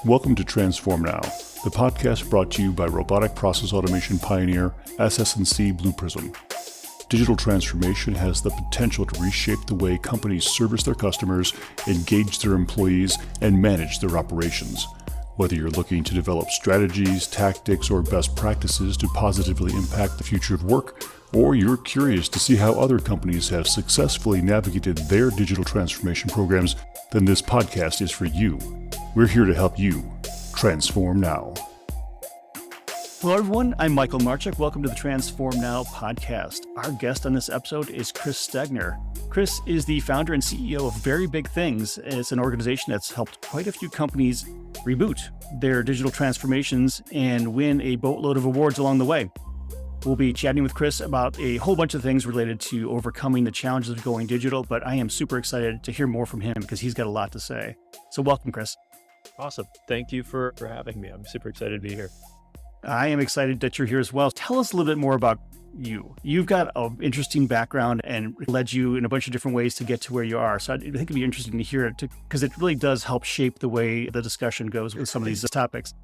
Welcome to Transform Now, the podcast brought to you by robotic process automation pioneer SS&C Blue Prism. Digital transformation has the potential to reshape the way companies service their customers, engage their employees, and manage their operations. Whether you're looking to develop strategies, tactics, or best practices to positively impact the future of work, or you're curious to see how other companies have successfully navigated their digital transformation programs, then this podcast is for you. We're here to help you transform now. Hello, everyone. I'm Michael Marchuk. Welcome to the Transform Now podcast. Our guest on this episode is Chris Stegner. Chris is the founder and CEO of Very Big Things. It's an organization that's helped quite a few companies reboot their digital transformations and win a boatload of awards along the way. We'll be chatting with Chris about a whole bunch of things related to overcoming the challenges of going digital, but I am super excited to hear more from him because he's got a lot to say. So welcome, Chris. Awesome. Thank you for having me. I'm super excited to be here. I am excited that you're here as well. Tell us a little bit more about you. You've got an interesting background and led you in a bunch of different ways to get to where you are. So I think it'd be interesting to hear it because it really does help shape the way the discussion goes with some of these topics.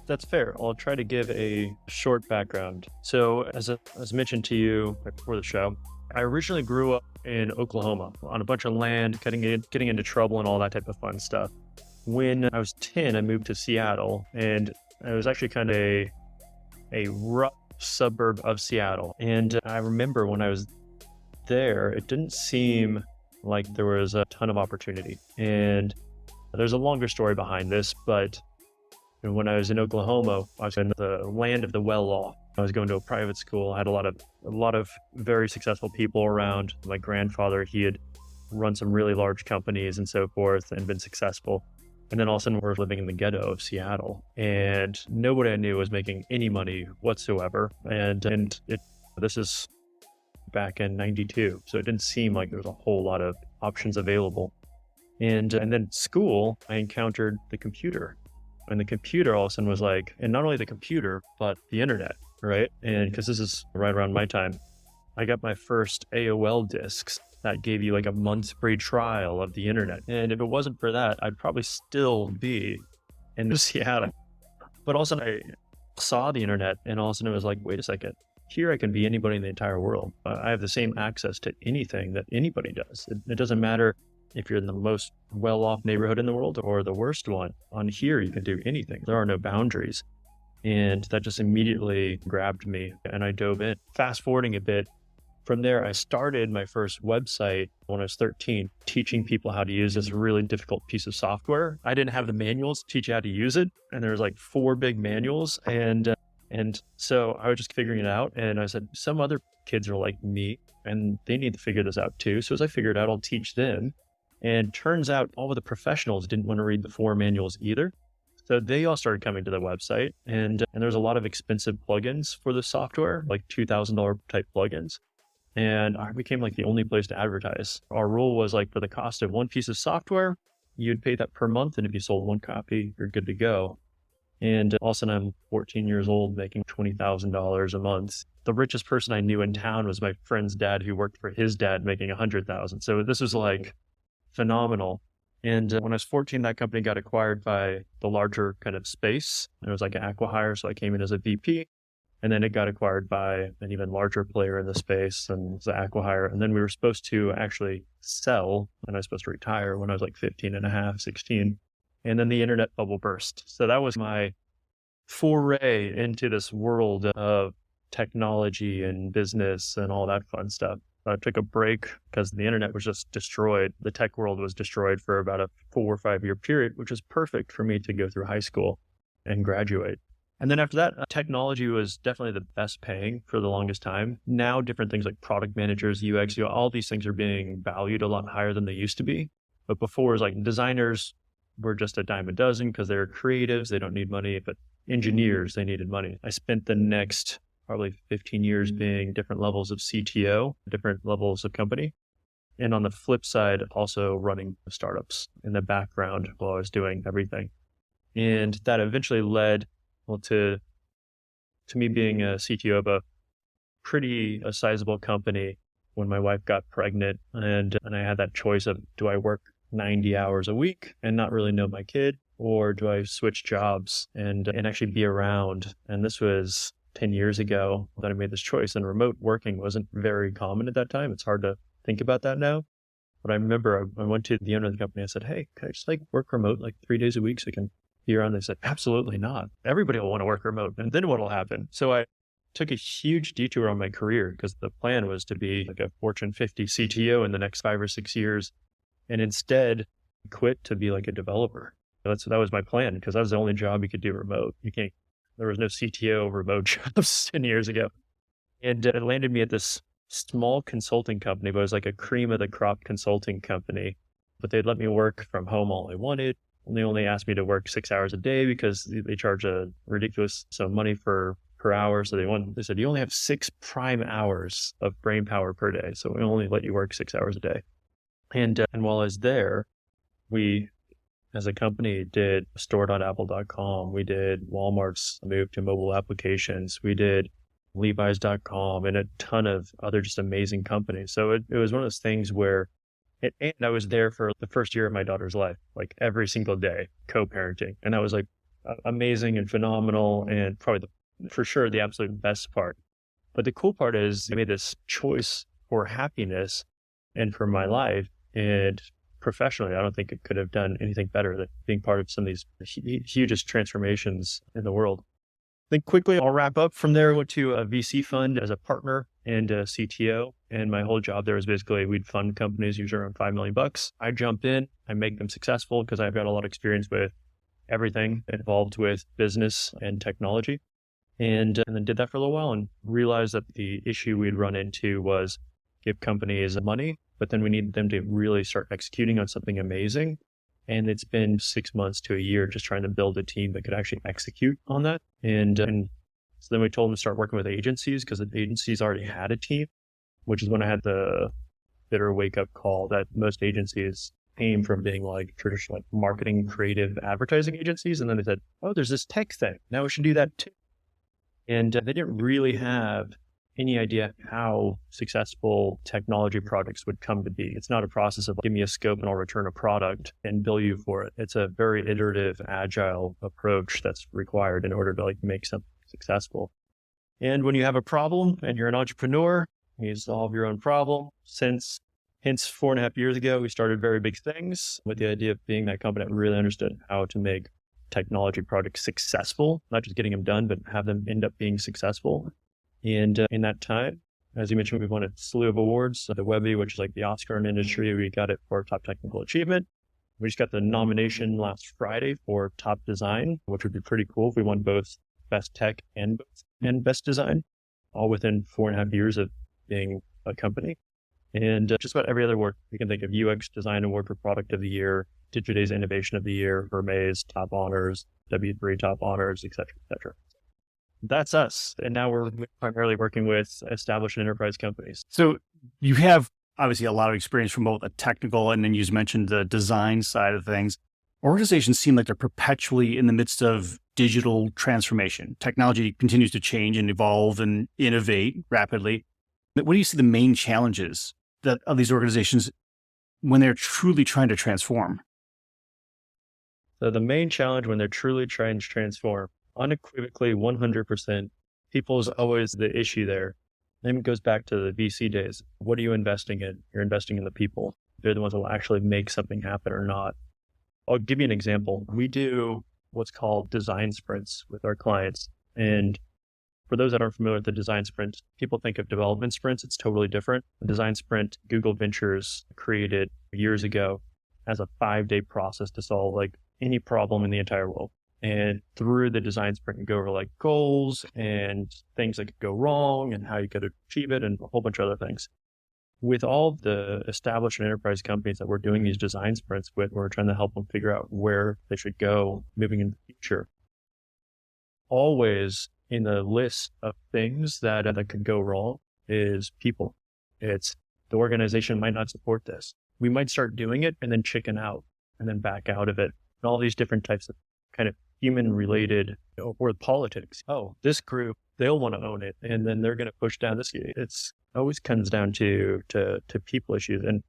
That's fair. I'll try to give a short background. So as mentioned to you before the show, I originally grew up in Oklahoma on a bunch of land, getting into trouble and all that type of fun stuff. When I was 10, I moved to Seattle, and it was actually kind of a rough suburb of Seattle. And I remember when I was there, it didn't seem like there was a ton of opportunity. And there's a longer story behind this, but when I was in Oklahoma, I was in the land of the well-off. I was going to a private school. I had a lot of very successful people around. My grandfather, he had run some really large companies and so forth and been successful. And then all of a sudden we're living in the ghetto of Seattle, and nobody I knew was making any money whatsoever. And this is back in '92, so it didn't seem like there was a whole lot of options available. And then school, I encountered the computer, and the computer all of a sudden was like, and not only the computer but the internet, right? And because this is right around my time, I got my first AOL discs. That gave you like a month's free trial of the internet. And if it wasn't for that, I'd probably still be in Seattle. But all of a sudden I saw the internet, and all of a sudden it was like, wait a second, here I can be anybody in the entire world. I have the same access to anything that anybody does. It doesn't matter if you're in the most well-off neighborhood in the world or the worst one. On here, you can do anything. There are no boundaries. And that just immediately grabbed me, and I dove in. Fast forwarding a bit, from there, I started my first website when I was 13, teaching people how to use this really difficult piece of software. I didn't have the manuals to teach you how to use it. And there was like 4 big manuals. And so I was just figuring it out. And I said, some other kids are like me and they need to figure this out too. So as I figured out, I'll teach them. And turns out all of the professionals didn't want to read the 4 manuals either. So they all started coming to the website. And there's a lot of expensive plugins for the software, like $2,000 type plugins. And I became like the only place to advertise. Our rule was like, for the cost of 1 piece of software, you'd pay that per month. And if you sold 1 copy, you're good to go. And all of a sudden I'm 14 years old, making $20,000 a month. The richest person I knew in town was my friend's dad, who worked for his dad, making $100,000. So this was like phenomenal. And when I was 14, that company got acquired by the larger kind of space. It was like an acqui-hire. So I came in as a VP. And then it got acquired by an even larger player in the space, and the acqui-hire. And then we were supposed to actually sell, and I was supposed to retire when I was like 15 and a half, 16. And then the internet bubble burst. So that was my foray into this world of technology and business and all that fun stuff. I took a break because the internet was just destroyed. The tech world was destroyed for about a 4 or 5 year period, which was perfect for me to go through high school and graduate. And then after that, technology was definitely the best paying for the longest time. Now, different things like product managers, UX, all these things are being valued a lot higher than they used to be. But before, it was like designers were just a dime a dozen because they're creatives. They don't need money. But engineers, they needed money. I spent the next probably 15 years being different levels of CTO, different levels of company. And on the flip side, also running startups in the background while I was doing everything. And that eventually led to me being a CTO of a pretty sizable company when my wife got pregnant, and I had that choice of, do I work 90 hours a week and not really know my kid, or do I switch jobs and actually be around? And this was 10 years ago that I made this choice, and remote working wasn't very common at that time. It's hard to think about that now. But I remember I went to the owner of the company. I said, hey, can I just work remote 3 days a week so I can be around? They said, absolutely not. Everybody will want to work remote. And then what will happen? So I took a huge detour on my career because the plan was to be a Fortune 50 CTO in the next 5 or 6 years. And instead quit to be a developer. That was my plan because that was the only job you could do remote. There was no CTO remote jobs 10 years ago. And it landed me at this small consulting company, but it was a cream of the crop consulting company. But they'd let me work from home all I wanted. And they only asked me to work 6 hours a day because they charge a ridiculous sum of money per hour. So they said, you only have 6 prime hours of brain power per day. So we only let you work 6 hours a day. And while I was there, we, as a company, did store.apple.com. We did Walmart's move to mobile applications. We did Levi's.com and a ton of other just amazing companies. So it was one of those things where and I was there for the first year of my daughter's life, every single day, co-parenting. And that was amazing and phenomenal and probably for sure the absolute best part. But the cool part is I made this choice for happiness and for my life. And professionally, I don't think it could have done anything better than being part of some of these hugest transformations in the world. Then quickly, I'll wrap up. From there, I went to a VC fund as a partner and a CTO. And my whole job there was basically we'd fund companies usually around $5 million. I jump in, I make them successful because I've got a lot of experience with everything involved with business and technology. And then did that for a little while and realized that the issue we'd run into was give companies money, but then we needed them to really start executing on something amazing. And it's been 6 months to a year just trying to build a team that could actually execute on that. And so then we told them to start working with agencies because the agencies already had a team, which is when I had the bitter wake-up call that most agencies came from being traditional marketing, creative advertising agencies. And then they said, oh, there's this tech thing. Now we should do that too. And they didn't really have any idea how successful technology projects would come to be. It's not a process of give me a scope and I'll return a product and bill you for it. It's a very iterative, agile approach that's required in order to make something successful. And when you have a problem and you're an entrepreneur, you solve your own problem. Hence 4.5 years ago, we started Very Big Things with the idea of being that company that really understood how to make technology projects successful, not just getting them done, but have them end up being successful. And in that time, as you mentioned, we've won a slew of awards. The Webby, which is the Oscar in industry, we got it for top technical achievement. We just got the nomination last Friday for top design, which would be pretty cool if we won both best tech and best design, all within 4.5 years of being a company. And just about every other award, we can think of UX Design Award for Product of the Year, Digiday's Innovation of the Year, Hermes top honors, W3 top honors, et cetera, et cetera. That's us. And now we're primarily working with established enterprise companies. So you have obviously a lot of experience from both a technical and then you mentioned the design side of things. Organizations seem like they're perpetually in the midst of digital transformation. Technology continues to change and evolve and innovate rapidly. But what do you see the main challenges of these organizations when they're truly trying to transform? So the main challenge when they're truly trying to transform, unequivocally 100%, people is always the issue there. And it goes back to the VC days. What are you investing in? You're investing in the people. They're the ones that will actually make something happen or not. I'll give you an example. We do what's called design sprints with our clients. And for those that aren't familiar with the design sprint, people think of development sprints. It's totally different. The design sprint, Google Ventures created years ago as a 5-day process to solve any problem in the entire world. And through the design sprint, you go over goals and things that could go wrong and how you could achieve it and a whole bunch of other things. With all the established enterprise companies that we're doing these design sprints with, we're trying to help them figure out where they should go moving in the future. Always in the list of things that could go wrong is people. It's the organization might not support this. We might start doing it and then chicken out and then back out of it. And all these different types of kind of human related or politics. Oh, this group, they'll want to own it. And then they're going to push down this. It's always comes down to people issues. And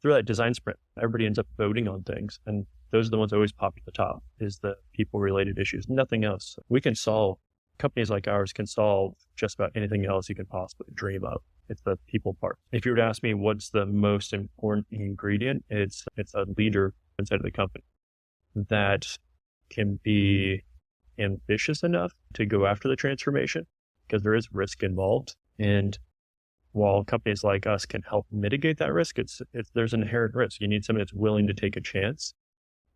through that design sprint, everybody ends up voting on things. And those are the ones that always pop to the top, is the people related issues, nothing else. We can solve, companies like ours can solve just about anything else you can possibly dream of. It's the people part. If you were to ask me what's the most important ingredient, it's a leader inside of the company that can be ambitious enough to go after the transformation, because there is risk involved. And while companies like us can help mitigate that risk, there's an inherent risk. You need somebody that's willing to take a chance.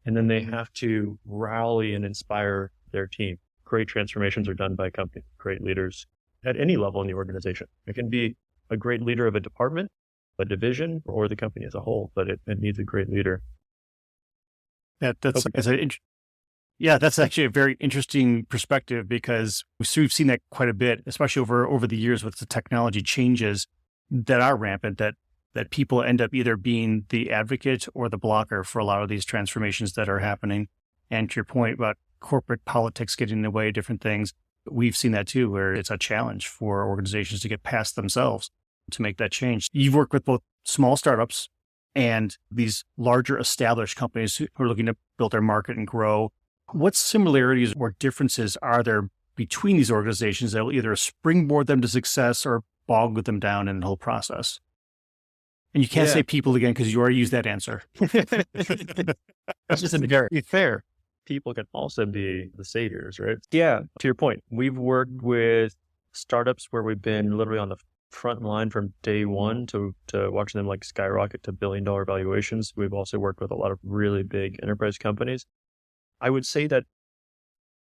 And then they have to rally and inspire their team. Great transformations are done by companies, great leaders at any level in the organization. It can be a great leader of a department, a division, or the company as a whole, but it needs a great leader. That's actually a very interesting perspective, because we've seen that quite a bit, especially over the years with the technology changes that are rampant, that people end up either being the advocate or the blocker for a lot of these transformations that are happening. And to your point about corporate politics getting in the way of different things, we've seen that too, where it's a challenge for organizations to get past themselves to make that change. You've worked with both small startups and these larger established companies who are looking to build their market and grow. What similarities or differences are there between these organizations that will either springboard them to success or bog them down in the whole process? And you can't say people again, because you already used that answer. That's just very fair. People can also be the saviors, right? Yeah. To your point, we've worked with startups where we've been literally on the front line from day one to watching them like skyrocket to billion-dollar valuations. We've also worked with a lot of really big enterprise companies. I would say that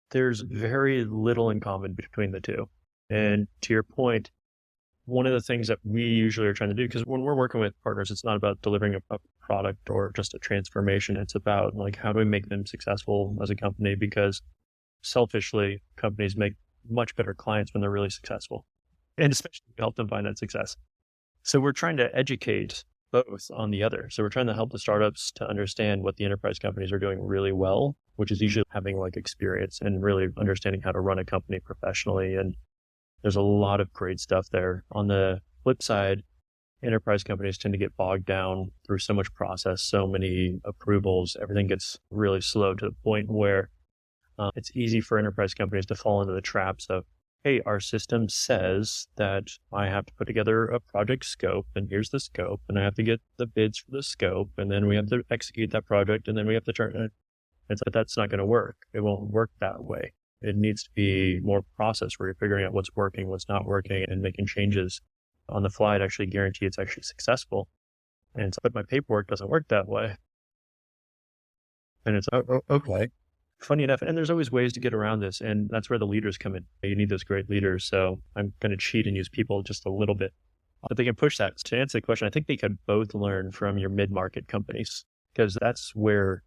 there's very little in common between the two. And to your point, one of the things that we usually are trying to do, because when we're working with partners, it's not about delivering a product or just a transformation. It's about like, how do we make them successful as a company? Because selfishly, companies make much better clients when they're really successful, and especially help them find that success. So we're trying to educate both on the other. So we're trying to help the startups to understand what the enterprise companies are doing really well, which is usually having like experience and really understanding how to run a company professionally. And there's a lot of great stuff there. On the flip side, enterprise companies tend to get bogged down through so much process, so many approvals. Everything gets really slow to the point where it's easy for enterprise companies to fall into the traps of, hey, our system says that I have to put together a project scope, and here's the scope, and I have to get the bids for the scope, and then we have to execute that project, and then we have to turn it. It's like, that's not going to work. It won't work that way. It needs to be more process where you're figuring out what's working, what's not working, and making changes on the fly to actually guarantee it's actually successful. And so, but my paperwork doesn't work that way. And it's, okay. Funny enough, and there's always ways to get around this, and that's where the leaders come in. You need those great leaders. So I'm going to cheat and use people just a little bit, but they can push that. To answer the question, I think they could both learn from your mid-market companies, because that's where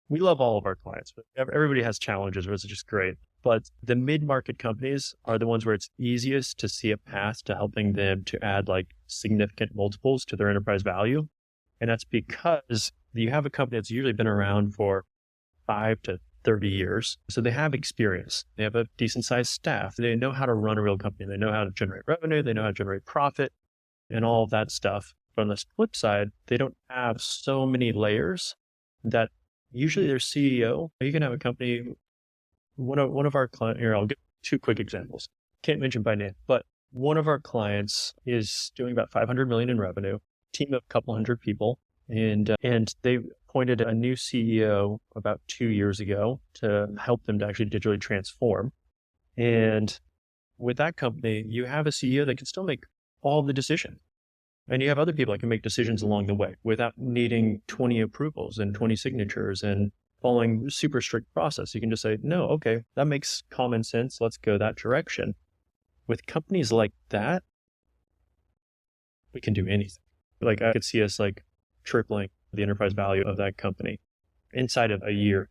we love all of our clients, but everybody has challenges, which is just great. But the mid-market companies are the ones where it's easiest to see a path to helping them to add like significant multiples to their enterprise value. And that's because you have a company that's usually been around for 5 to 30 years. So they have experience. They have a decent sized staff. They know how to run a real company. They know how to generate revenue. They know how to generate profit and all of that stuff. But on the flip side, they don't have so many layers that usually their CEO, you can have a company, one of our clients, here, I'll give 2 quick examples. Can't mention by name, but one of our clients is doing about 500 million in revenue, team of a couple hundred people. And they appointed a new CEO about 2 years ago to help them to actually digitally transform. And with that company, you have a CEO that can still make all the decisions. And you have other people that can make decisions along the way without needing 20 approvals and 20 signatures and following super strict process. You can just say, no, okay, that makes common sense. Let's go that direction. With companies like that, we can do anything. Like I could see us like tripling the enterprise value of that company inside of a year,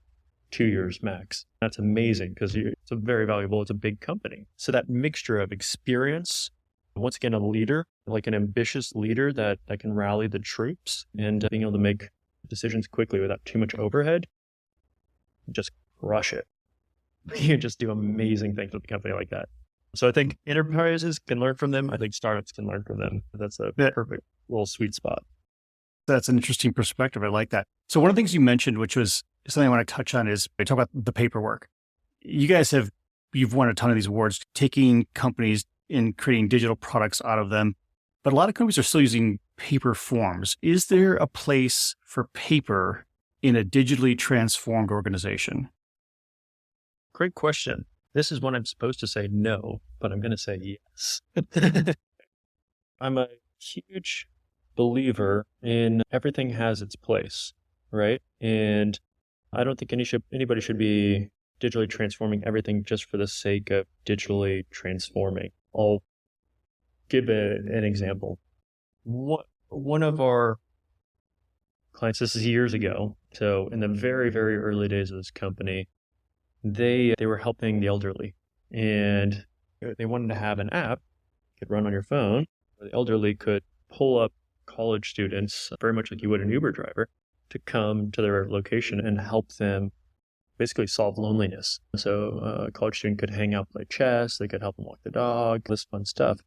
2 years max. That's amazing because it's a very valuable, it's a big company. So that mixture of experience, once again, a leader, like an ambitious leader that can rally the troops and being able to make decisions quickly without too much overhead, just crush it. You just do amazing things with a company like that. So I think enterprises can learn from them. I think startups can learn from them. That's a perfect little sweet spot. That's an interesting perspective. I like that. So one of the things you mentioned, which was something I want to touch on, is I talk about the paperwork. You guys you've won a ton of these awards, taking companies and creating digital products out of them. But a lot of companies are still using paper forms. Is there a place for paper in a digitally transformed organization? Great question. This is when I'm supposed to say no, but I'm going to say yes. I'm a huge believer in everything has its place, right? And I don't think anybody should be digitally transforming everything just for the sake of digitally transforming. I'll give an example. One of our clients, this is years ago, so in the very, very early days of this company, they were helping the elderly, and they wanted to have an app you could run on your phone where the elderly could pull up college students, very much like you would an Uber driver, to come to their location and help them basically solve loneliness. So a college student could hang out, play chess, they could help them walk the dog, this fun stuff.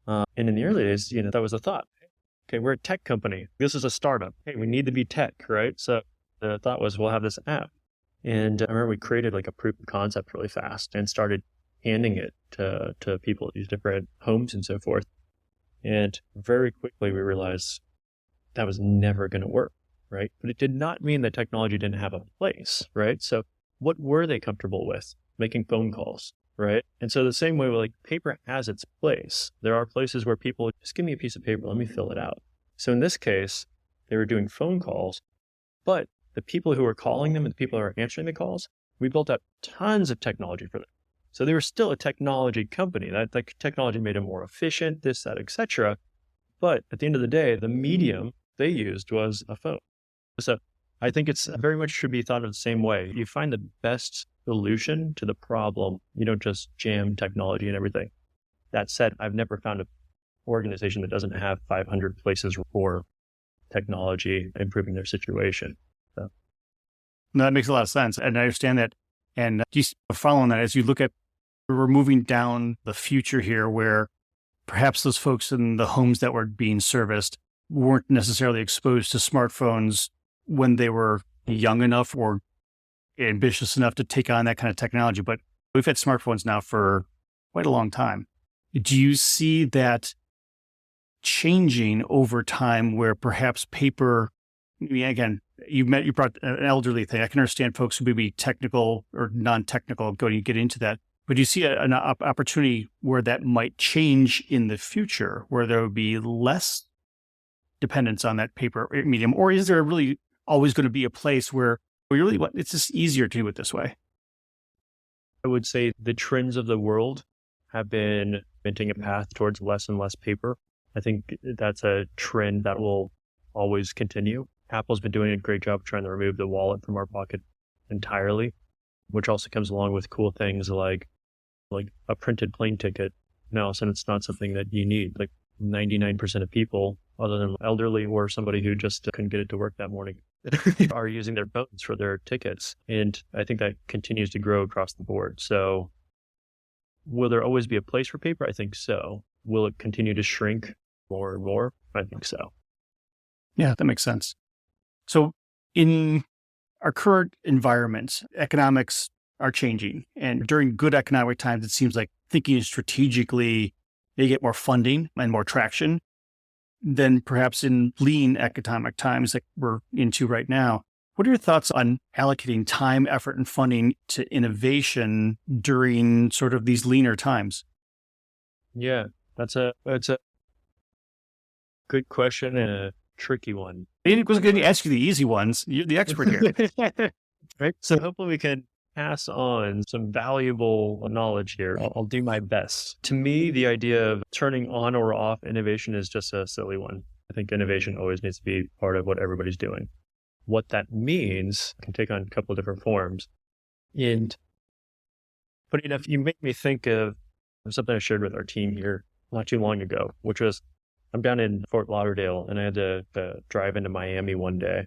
And in the early days, that was the thought. Okay, we're a tech company. This is a startup. Hey, we need to be tech, right? So the thought was we'll have this app. And I remember we created like a proof of concept really fast and started handing it to people at these different homes and so forth. And very quickly we realized that was never going to work, right? But it did not mean that technology didn't have a place, right? So what were they comfortable with? Making phone calls, right? And so the same way, like paper has its place. There are places where people just give me a piece of paper, let me fill it out. So in this case, they were doing phone calls, but the people who were calling them and the people who were answering the calls, we built up tons of technology for them. So they were still a technology company. That like technology made them more efficient, this, that, etc. But at the end of the day, the medium they used was a phone. So I think it's very much should be thought of the same way. You find the best solution to the problem. You don't just jam technology and everything. That said, I've never found an organization that doesn't have 500 places for technology improving their situation. So. No, that makes a lot of sense. And I understand that. And following that, as you look at, we're moving down the future here where perhaps those folks in the homes that were being serviced weren't necessarily exposed to smartphones when they were young enough or ambitious enough to take on that kind of technology. But we've had smartphones now for quite a long time. Do you see that changing over time where perhaps paper, again, you brought an elderly thing. I can understand folks who may be technical or non-technical going to get into that. But do you see an opportunity where that might change in the future, where there would be less dependence on that paper medium? Or is there really always going to be a place where it's just easier to do it this way? I would say the trends of the world have been inventing a path towards less and less paper. I think that's a trend that will always continue. Apple's been doing a great job trying to remove the wallet from our pocket entirely, which also comes along with cool things like a printed plane ticket. Now, since it's not something that you need, like 99% of people, other than elderly or somebody who just couldn't get it to work that morning, are using their phones for their tickets. And I think that continues to grow across the board. So will there always be a place for paper? I think so. Will it continue to shrink more and more? I think so. Yeah, that makes sense. So in our current environment, economics are changing. And during good economic times, it seems like thinking strategically, they get more funding and more traction than perhaps in lean economic times that we're into right now. What are your thoughts on allocating time, effort, and funding to innovation during sort of these leaner times? Yeah, that's a good question and a tricky one. I was going to ask you the easy ones. You're the expert here. Right. So hopefully we can pass on some valuable knowledge here. I'll do my best. To me, the idea of turning on or off innovation is just a silly one. I think innovation always needs to be part of what everybody's doing. What that means can take on a couple of different forms. And funny enough, you make me think of something I shared with our team here not too long ago, which was I'm down in Fort Lauderdale and I had to drive into Miami one day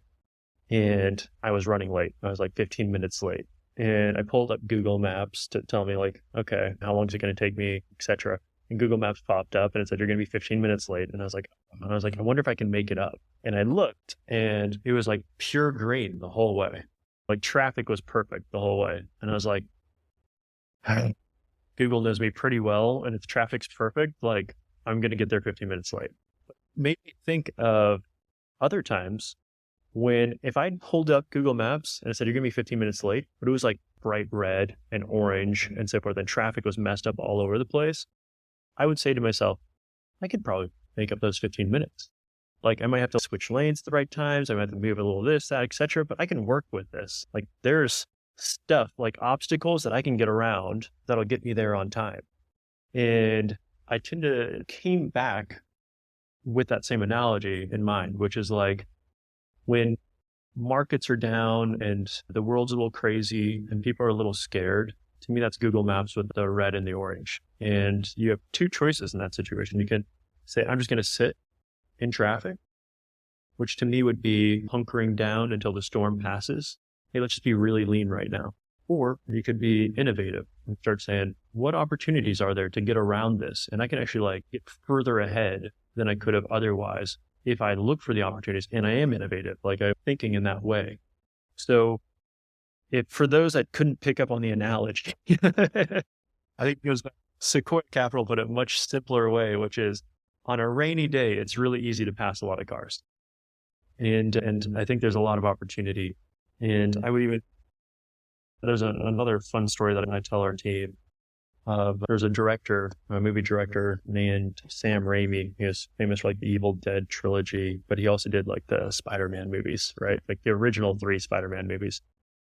and I was running late. I was like 15 minutes late. And I pulled up Google Maps to tell me like, okay, how long is it going to take me, etc. and Google Maps popped up and it said, you're going to be 15 minutes late. And I was like, I wonder if I can make it up. And I looked and it was like pure green the whole way. Like traffic was perfect the whole way. And I was like, Google knows me pretty well. And if traffic's perfect, like I'm going to get there 15 minutes late. Made me think of other times when if I pulled up Google Maps and it said, you're going to be 15 minutes late, but it was like bright red and orange and so forth, and traffic was messed up all over the place, I would say to myself, I could probably make up those 15 minutes. Like I might have to switch lanes at the right times. I might have to move a little this, that, etc. But I can work with this. Like there's stuff like obstacles that I can get around that'll get me there on time. And I came back with that same analogy in mind, which is like when markets are down and the world's a little crazy and people are a little scared, to me, that's Google Maps with the red and the orange. And you have two choices in that situation. You can say, I'm just going to sit in traffic, which to me would be hunkering down until the storm passes. Hey, let's just be really lean right now. Or you could be innovative and start saying, what opportunities are there to get around this? And I can actually like get further ahead than I could have otherwise if I look for the opportunities and I am innovative, like I'm thinking in that way. So for those that couldn't pick up on the analogy, I think it was Sequoia Capital put it a much simpler way, which is on a rainy day, it's really easy to pass a lot of cars. And I think there's a lot of opportunity. And I would even, there's another fun story that I tell our team. There's a movie director named Sam Raimi. He was famous for like the Evil Dead trilogy, but he also did like the Spider-Man movies, right? Like the original 3 Spider-Man movies,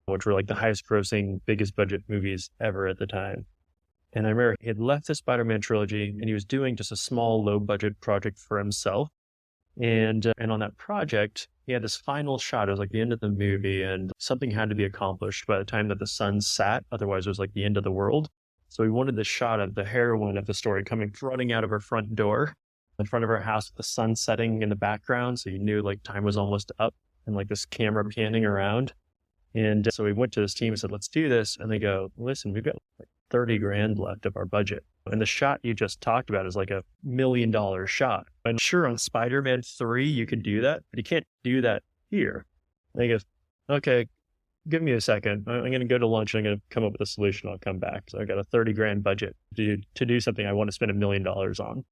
which were like the highest grossing, biggest budget movies ever at the time. And I remember he had left the Spider-Man trilogy and he was doing just a small, low budget project for himself. And on that project, he had this final shot. It was like the end of the movie and something had to be accomplished by the time that the sun set. Otherwise, it was like the end of the world. So he wanted the shot of the heroine of the story coming running out of her front door in front of her house with the sun setting in the background. So you knew like time was almost up and like this camera panning around. And so we went to this team and said, let's do this. And they go, listen, we've got like 30 grand left of our budget. And the shot you just talked about is like $1 million shot. And sure, on Spider-Man 3, you could do that, but you can't do that here. And he goes, okay, give me a second. I'm going to go to lunch and I'm going to come up with a solution. I'll come back. So I got a 30 grand budget to do something I want to spend $1 million on.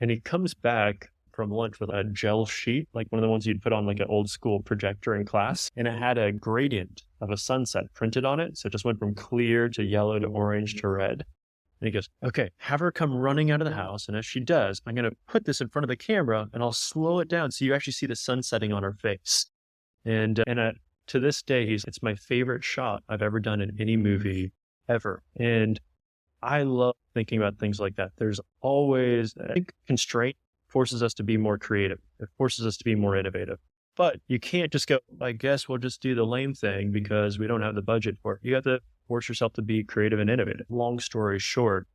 And he comes back from lunch with a gel sheet, like one of the ones you'd put on like an old school projector in class. And it had a gradient of a sunset printed on it. So it just went from clear to yellow to orange to red. And he goes, okay, have her come running out of the house. And as she does, I'm going to put this in front of the camera and I'll slow it down so you actually see the sun setting on her face. And to this day, it's my favorite shot I've ever done in any movie ever. And I love thinking about things like that. There's always, I think constraint forces us to be more creative. It forces us to be more innovative. But you can't just go, I guess we'll just do the lame thing because we don't have the budget for it. You have to force yourself to be creative and innovative. Long story short,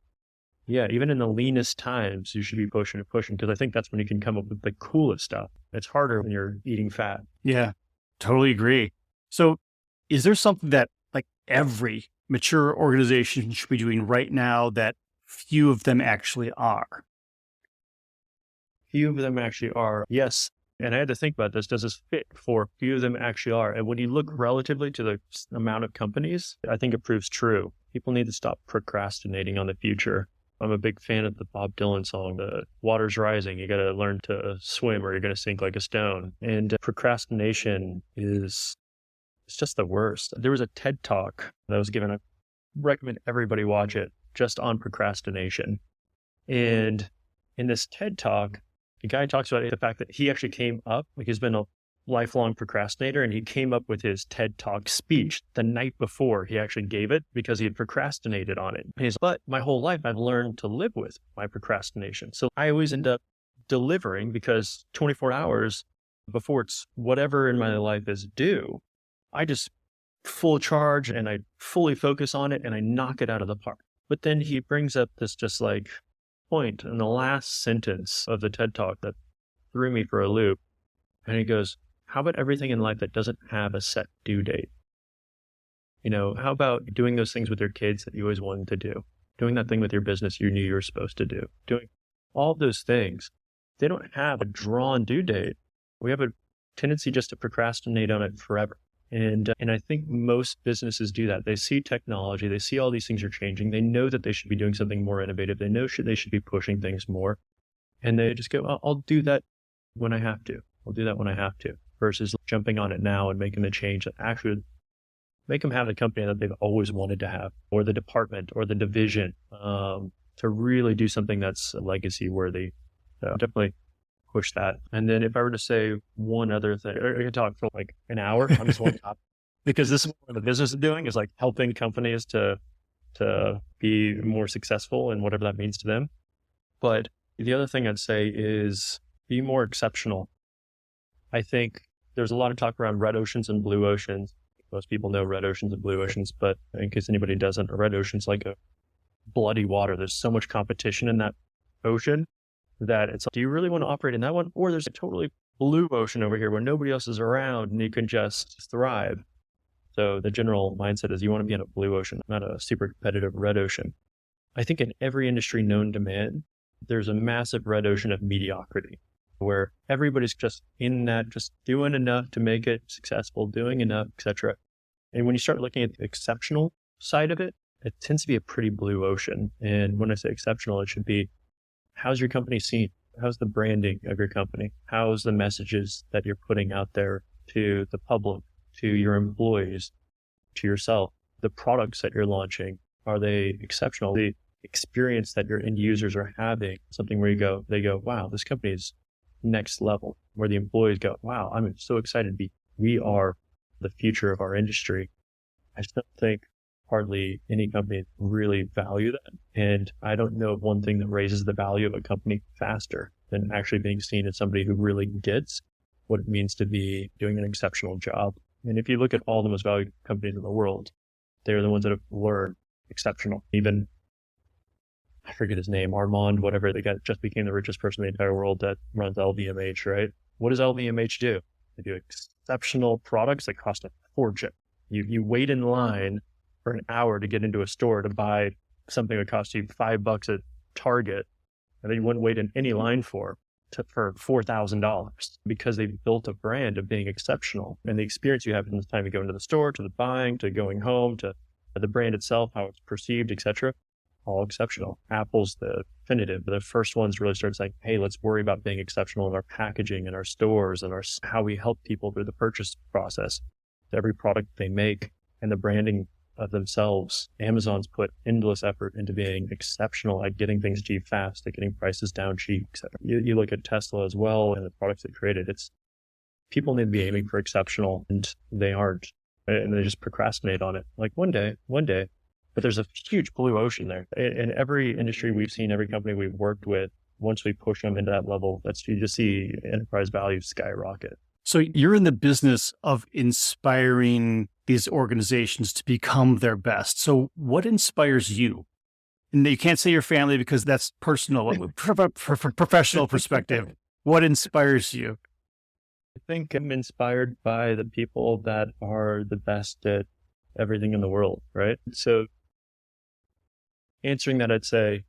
yeah, even in the leanest times, you should be pushing and pushing because I think that's when you can come up with the coolest stuff. It's harder when you're eating fat. Yeah, totally agree. So is there something that like every mature organization should be doing right now that few of them actually are? Few of them actually are, yes. And I had to think about this. Does this fit for few of them actually are? And when you look relatively to the amount of companies, I think it proves true. People need to stop procrastinating on the future. I'm a big fan of the Bob Dylan song, The Water's Rising. You got to learn to swim or you're going to sink like a stone. And procrastination it's just the worst. There was a TED Talk that was given. I recommend everybody watch it just on procrastination. And in this TED Talk, the guy talks about the fact that he actually came up, like he's been a lifelong procrastinator, and he came up with his TED Talk speech the night before he actually gave it because he had procrastinated on it. And he's, but my whole life I've learned to live with my procrastination. So I always end up delivering because 24 hours before it's whatever in my life is due, I just full charge and I fully focus on it and I knock it out of the park. But then he brings up this just like point in the last sentence of the TED Talk that threw me for a loop. And he goes, how about everything in life that doesn't have a set due date? You know, how about doing those things with your kids that you always wanted to do? doing that thing with your business you knew you were supposed to do, doing all those things. They don't have a drawn due date. We have a tendency just to procrastinate on it forever. And I think most businesses do that. They see technology, they see all these things are changing. They know that they should be doing something more innovative. They know they should be pushing things more. And they just go, I'll do that when I have to. I'll do that when I have to, versus jumping on it now and making the change that actually make them have the company that they've always wanted to have, or the department or the division, to really do something that's legacy worthy. So definitely push that. And then if I were to say one other thing, I could talk for like an hour on this one topic, because this is what the business is doing, is like helping companies to be more successful and whatever that means to them. But the other thing I'd say is be more exceptional. I think there's a lot of talk around red oceans and blue oceans. Most people know red oceans and blue oceans, but in case anybody doesn't, a red ocean's like a bloody water. There's so much competition in that ocean that it's, do you really want to operate in that one? Or there's a totally blue ocean over here where nobody else is around and you can just thrive. So the general mindset is you want to be in a blue ocean, not a super competitive red ocean. I think in every industry known to man, there's a massive red ocean of mediocrity where everybody's just in that, just doing enough to make it successful, doing enough, etc. And when you start looking at the exceptional side of it, it tends to be a pretty blue ocean. And when I say exceptional, it should be, how's your company seen? How's the branding of your company? How's the messages that you're putting out there to the public, to your employees, to yourself? The products that you're launching, are they exceptional? The experience that your end users are having, something where they go, wow, this company is next level, where the employees go, wow, I'm so excited we are the future of our industry. I just don't think hardly any company really value that. And I don't know of one thing that raises the value of a company faster than actually being seen as somebody who really gets what it means to be doing an exceptional job. And if you look at all the most valued companies in the world, they're the ones that have learned exceptional. Even, I forget his name, Armand, whatever, the guy that just became the richest person in the entire world that runs LVMH, right? What does LVMH do? They do exceptional products that cost a fortune. You wait in line for an hour to get into a store to buy something that costs you $5 at Target, and then you wouldn't wait in any line for $4,000, because they've built a brand of being exceptional. And the experience you have from the time you go into the store, to the buying, to going home, to the brand itself, how it's perceived, etc., all exceptional. Apple's the definitive. The first ones really started saying, hey, let's worry about being exceptional in our packaging and our stores and how we help people through the purchase process. Every product they make and the branding of themselves. Amazon's put endless effort into being exceptional at getting things cheap fast, at getting prices down cheap, etc. You look at Tesla as well and the products they created. It's people need to be aiming for exceptional, and they aren't, and they just procrastinate on it. Like one day, but there's a huge blue ocean there. In every industry we've seen, every company we've worked with, once we push them into that level, you just see enterprise value skyrocket. So you're in the business of inspiring these organizations to become their best. So what inspires you? And you can't say your family because that's personal, from professional perspective. What inspires you? I think I'm inspired by the people that are the best at everything in the world, right? So answering that, I'd say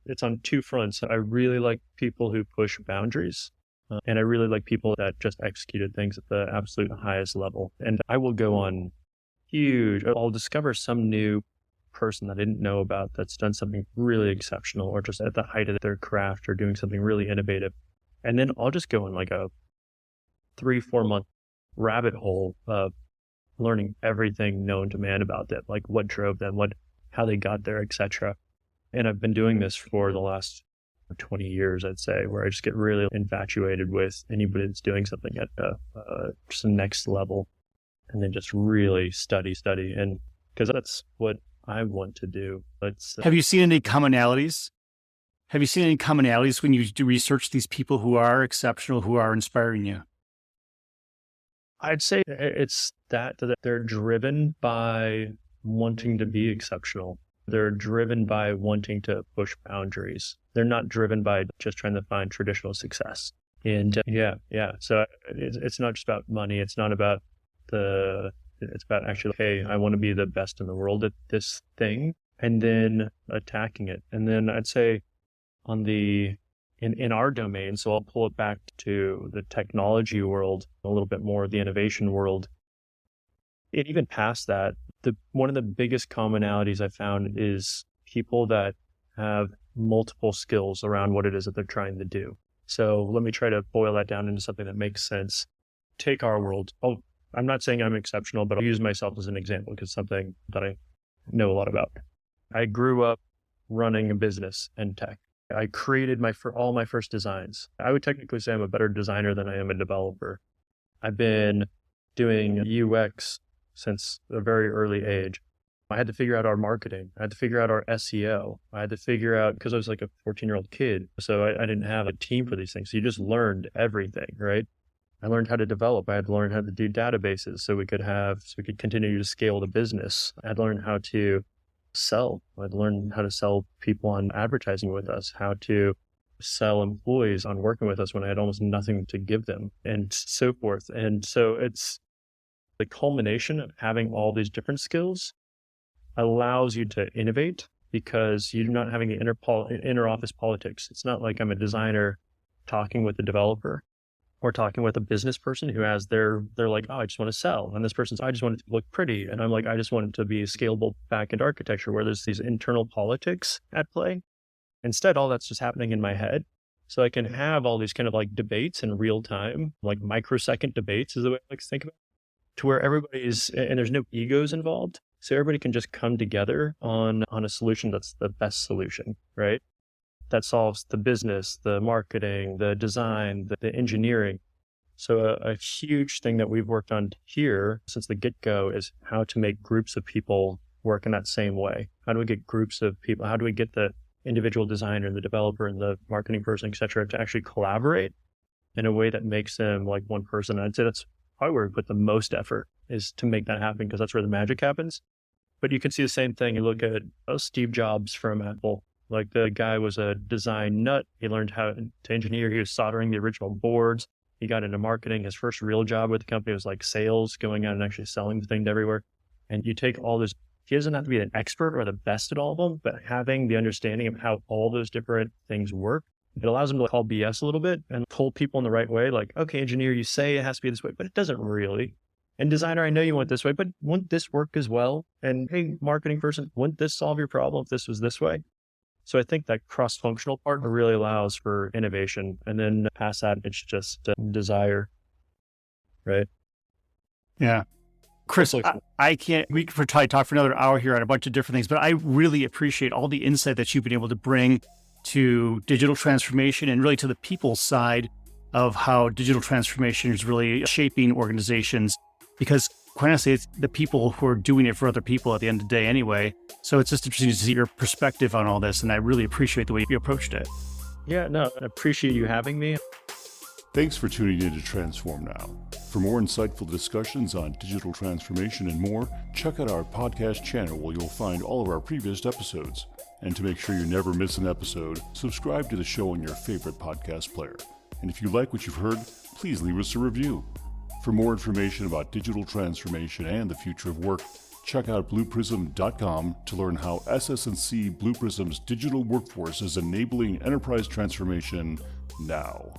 it's on two fronts. I really like people who push boundaries. And I really like people that just executed things at the absolute highest level. And I will go on I'll discover some new person that I didn't know about that's done something really exceptional, or just at the height of their craft, or doing something really innovative. And then I'll just go in like a 3-4 month rabbit hole of learning everything known to man about them, like what drove them, how they got there, etc. And I've been doing this for the last 20 years, I'd say, where I just get really infatuated with anybody that's doing something at just the next level, and then just really study. And because that's what I want to do. Have you seen any commonalities? Have you seen any commonalities when you do research these people who are exceptional, who are inspiring you? I'd say it's that they're driven by wanting to be exceptional. They're driven by wanting to push boundaries. They're not driven by just trying to find traditional success. And yeah. So it's not just about money. It's not about it's about actually, hey, I want to be the best in the world at this thing. and then attacking it. And then I'd say in our domain, so I'll pull it back to the technology world, a little bit more the innovation world. And even past that, one of the biggest commonalities I found is people that have multiple skills around what it is that they're trying to do. So let me try to boil that down into something that makes sense. Take our world. I'm not saying I'm exceptional, but I'll use myself as an example because it's something that I know a lot about. I grew up running a business in tech. I created all my first designs. I would technically say I'm a better designer than I am a developer. I've been doing UX since a very early age. I had to figure out our marketing. I had to figure out our SEO. I had to figure out, because I was like a 14-year-old kid, so I didn't have a team for these things. So you just learned everything, right? I learned how to develop. I had to learn how to do databases so we could continue to scale the business. I had to learn how to sell. I had to learn how to sell people on advertising with us, how to sell employees on working with us when I had almost nothing to give them, and so forth. And so it's the culmination of having all these different skills allows you to innovate because you're not having the inner office politics. It's not like I'm a designer talking with a developer or talking with a business person who has they're like, oh, I just want to sell. And this person's, I just want it to look pretty. And I'm like, I just want it to be a scalable back-end architecture where there's these internal politics at play. Instead, all that's just happening in my head. So I can have all these kind of like debates in real time, like microsecond debates is the way I like to think about it, to where everybody's, and there's no egos involved. So everybody can just come together on a solution that's the best solution, right? That solves the business, the marketing, the design, the engineering. So a huge thing that we've worked on here since the get-go is how to make groups of people work in that same way. How do we get groups of people? How do we get the individual designer, the developer, and the marketing person, et cetera, to actually collaborate in a way that makes them like one person? I'd say that's probably where we put the most effort, is to make that happen, because that's where the magic happens. But you can see the same thing. You look at Steve Jobs from Apple. Like, the guy was a design nut. He learned how to engineer. He was soldering the original boards. He got into marketing. His first real job with the company was like sales, going out and actually selling the thing to everywhere. And you take all this, he doesn't have to be an expert or the best at all of them, but having the understanding of how all those different things work, it allows him to call BS a little bit and pull people in the right way. Like, okay, engineer, you say it has to be this way, but it doesn't really. And designer, I know you want this way, but wouldn't this work as well? And hey, marketing person, wouldn't this solve your problem if this was this way? So I think that cross-functional part really allows for innovation. And then past that, it's just desire, right? Yeah. Chris, I can't, we could probably talk for another hour here on a bunch of different things, but I really appreciate all the insight that you've been able to bring to digital transformation and really to the people side of how digital transformation is really shaping organizations. Because quite honestly, it's the people who are doing it for other people at the end of the day anyway. So it's just interesting to see your perspective on all this. And I really appreciate the way you approached it. Yeah, no, I appreciate you having me. Thanks for tuning in to Transform Now. For more insightful discussions on digital transformation and more, check out our podcast channel where you'll find all of our previous episodes. And to make sure you never miss an episode, subscribe to the show on your favorite podcast player. And if you like what you've heard, please leave us a review. For more information about digital transformation and the future of work, check out blueprism.com to learn how SS&C Blue Prism's digital workforce is enabling enterprise transformation now.